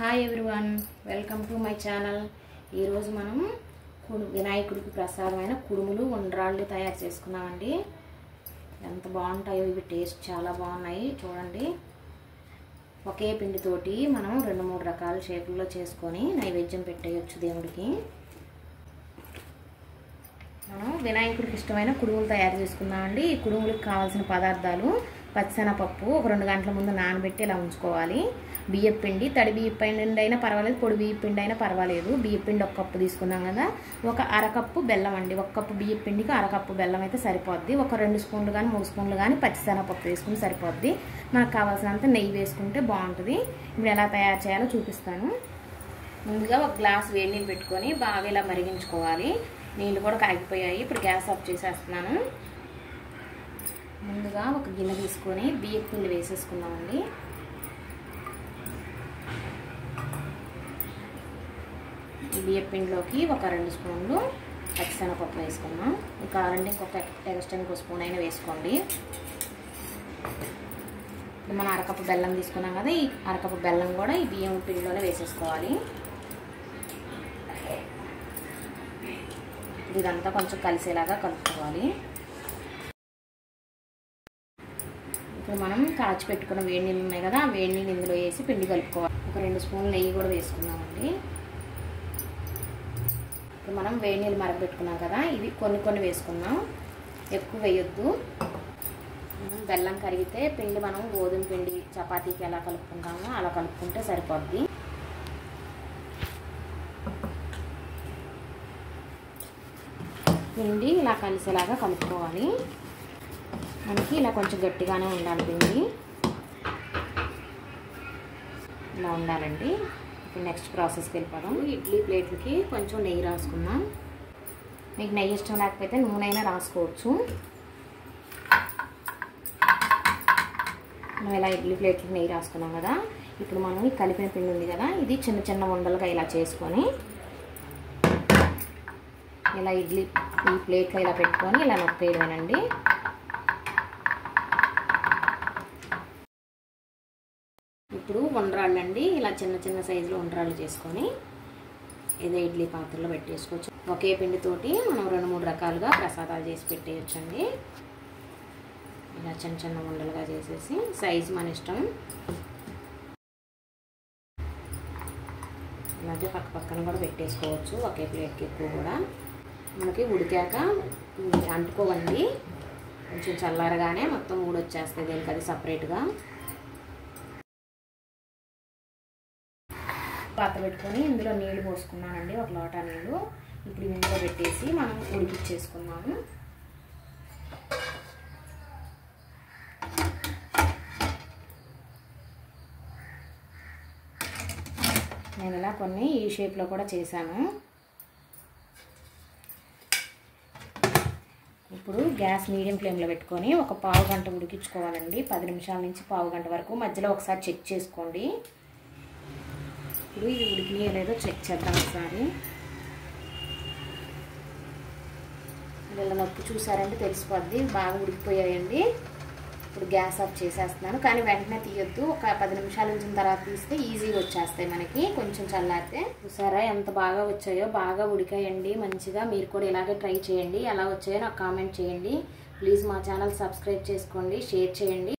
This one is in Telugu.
Hi everyone, welcome to my channel. ఈరోజు మనం వినాయకుడికి ప్రసాదమైన కుడుములు ఉండ్రాళ్ళు తయారు చేసుకున్నామండి. ఎంత బాగుంటాయో ఇవి, టేస్ట్ చాలా బాగున్నాయి. చూడండి, ఒకే పిండితోటి మనం 2-3 రకాల షేపుల్లో చేసుకొని నైవేద్యం పెట్టేయచ్చు దేవుడికి. మనం వినాయకుడికి ఇష్టమైన కుడుములు తయారు చేసుకున్నామండి. ఈ కుడుములకు కావాల్సిన పదార్థాలు: పచ్చిశనగపప్పు ఒక 2 గంటల ముందు నానబెట్టి ఇలా ఉంచుకోవాలి. బియ్యం పిండి, తడి బియ్యం పిండి అయినా పర్వాలేదు, పొడి బియ్యం పిండి అయినా పర్వాలేదు. బియ్యం పిండి 1 కప్పు తీసుకున్నాం కదా, ఒక అరకప్పు బెల్లం అండి. 1 కప్పు బియ్యం పిండికి అరకప్పు బెల్లం అయితే సరిపోద్ది. ఒక 2 స్పూన్లు కానీ 3 స్పూన్లు కానీ పచ్చిశనగపప్పు వేసుకుని సరిపోద్ది. మనకు కావాల్సినంత నెయ్యి వేసుకుంటే బాగుంటుంది. ఇప్పుడు ఎలా తయారు చేయాలో చూపిస్తాను. ముందుగా ఒక గ్లాస్ వేడి నీళ్ళు పెట్టుకొని బాగా ఇలా మరిగించుకోవాలి. నీళ్ళు కూడా కాగిపోయాయి. ఇప్పుడు గ్యాస్ ఆఫ్ చేసేస్తున్నాను. ముందుగా ఒక గిన్నె తీసుకొని బియ్యం పిండి వేసేసుకున్నామండి. ఈ బియ్యం పిండిలోకి ఒక 2 స్పూన్లు పచ్చిశనగపప్పు వేసుకున్నాం. ఇంకా ఇంకొక ఎక్స్ట్రా 1 స్పూన్ అయినా వేసుకోండి. మనం అరకప్పు బెల్లం తీసుకున్నాం కదా, ఈ అరకప్పు బెల్లం కూడా ఈ బియ్యం పిండిలోనే వేసేసుకోవాలి. ఇదంతా కొంచెం కలిసేలాగా కలుపుకోవాలి. ఇప్పుడు మనం కాచి పెట్టుకున్న వేడి నీళ్ళు ఉన్నాయి కదా, ఆ వేడి నీళ్ళు ఇందులో వేసి పిండి కలుపుకోవాలి. ఒక 2 స్పూన్లు నెయ్యి కూడా వేసుకున్నామండి. ఇప్పుడు మనం వేడి నీళ్ళు మరగబెట్టుకున్నాం కదా, ఇవి కొన్ని వేసుకున్నాం, ఎక్కువ వేయొద్దు. బెల్లం కరిగితే పిండి మనం గోధుమ పిండి చపాతీకి ఎలా కలుపుకుంటామో అలా కలుపుకుంటే సరిపోద్ది. పిండి ఇలా కలిసేలాగా కలుపుకోవాలి. మనకి ఇలా కొంచెం గట్టిగానే ఉండాలి పిండి, ఇలా ఉండాలండి. ఇప్పుడు నెక్స్ట్ ప్రాసెస్కి వెళ్ళిపోదాం. ఇడ్లీ ప్లేట్లకి కొంచెం నెయ్యి రాసుకుందాం. మీకు నెయ్యి ఇష్టం లేకపోతే నూనె అయినా రాసుకోవచ్చు. మనం ఇలా ఇడ్లీ ప్లేట్లకి నెయ్యి రాసుకున్నాం కదా, ఇప్పుడు మనం ఈ కలిపిన పిండి ఉంది కదా, ఇది చిన్న ఉండలుగా ఇలా చేసుకొని ఇలా ఈ ప్లేట్లో ఇలా పెట్టుకొని ఇలా నొక్కేయడమేనండి. ఇప్పుడు ఉండ్రాళ్ళు అండి, ఇలా చిన్న సైజులో ఉండ్రాళ్ళు చేసుకొని ఏదో ఇడ్లీ పాత్రలో పెట్టేసుకోవచ్చు. ఒకే పిండితోటి మనం 2-3 రకాలుగా ప్రసాదాలు చేసి పెట్టేయచ్చండి. ఇలా చిన్న ఉండలుగా చేసేసి సైజు మన ఇష్టం. అలాగే పక్కన కూడా పెట్టేసుకోవచ్చు. ఒకే ప్లేట్కి ఎక్కువ కూడా మనకి ఉడికాక అంటుకోవండి. కొంచెం చల్లారగానే మొత్తం ఊడొచ్చేస్తుంది దీనికి, అది సపరేట్గా. పాత్ర పెట్టుకొని ఇందులో నీళ్ళు పోసుకున్నానండి, 1 లోటా నీళ్ళు. ఇప్పుడు ఇందులో పెట్టేసి మనం ఉడికిచ్చేసుకున్నాము. నేను ఇలా కొన్ని ఈ షేప్లో కూడా చేశాను. ఇప్పుడు గ్యాస్ మీడియం ఫ్లేమ్లో పెట్టుకొని ఒక పావు గంట ఉడికించుకోవాలండి. 10 నిమిషాల నుంచి పావు గంట వరకు. మధ్యలో ఒకసారి చెక్ చేసుకోండి. ఇప్పుడు ఇది ఉడికినాయో లేదో చెక్ చేద్దాం ఒకసారి. ఇలా నొక్కి చూసారంటే తెలిసిపోద్ది, బాగా ఉడికిపోయాయండి. ఇప్పుడు గ్యాస్ ఆఫ్ చేసేస్తున్నాను, కానీ వెంటనే తీయొద్దు. ఒక 10 నిమిషాలు ఉంచిన తర్వాత తీస్తే ఈజీగా వచ్చేస్తాయి మనకి, కొంచెం చల్లారితే. చూసారా ఎంత బాగా వచ్చాయో, బాగా ఉడికాయండి మంచిగా. మీరు కూడా ఇలాగే ట్రై చేయండి. ఎలా వచ్చాయో నాకు కామెంట్ చేయండి. ప్లీజ్ మా ఛానల్ సబ్స్క్రైబ్ చేసుకోండి, షేర్ చేయండి.